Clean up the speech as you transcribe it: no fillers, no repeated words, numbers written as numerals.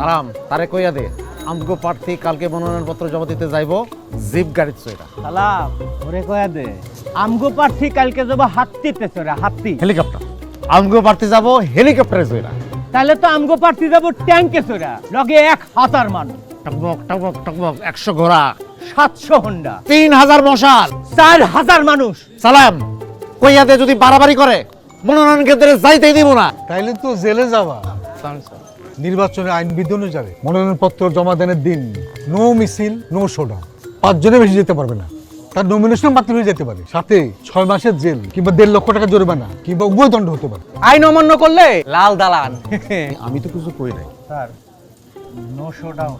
সালাম তারে কইয়া দে আমগো প্রার্থী কালকে মনোনয়নপত্র জমা দিতে যাইবো জিপ গাড়ির চইরা। সালাম ওরে কয়া দে আমগো প্রার্থী কালকে যাবো হাতিতে চড়া হাতি। হেলিকপ্টার আমগো প্রার্থী যাবো হেলিকপ্টারে চইরা। তাহলে তো আমগো প্রার্থী যাবো ট্যাঙ্কে চড়া, লগে 1000 মানুষ, টকবক টকবক টকবক 100 ঘোড়া, 700 হোন্ডা, 3000 মশাল। 4000 মানুষ। সালাম কইয়া দে যদি বাড়াবাড়ি করে মনোনয়ন কেন্দ্রে যাইতেই দিব না। তাইলে তো জেলে যাবা। নির্বাচনে আইন বিধি অনুযায়ী মনোনয়নপত্র জমা দানের দিন নো মিছিল নো শোডাউন, 5 জনের বেশি যেতে পারবে না। তার নমিনেশন বাতিল হয়ে যেতে পারে, সাথে 6 মাসের জেল কিংবা 1.5 লক্ষ টাকা জরিমানা কিংবা উভয় দণ্ড হতে পারে। আইন অমান্য করলে লাল দালান। আমি তো কিছু কই নাই স্যার নো শোডাউন।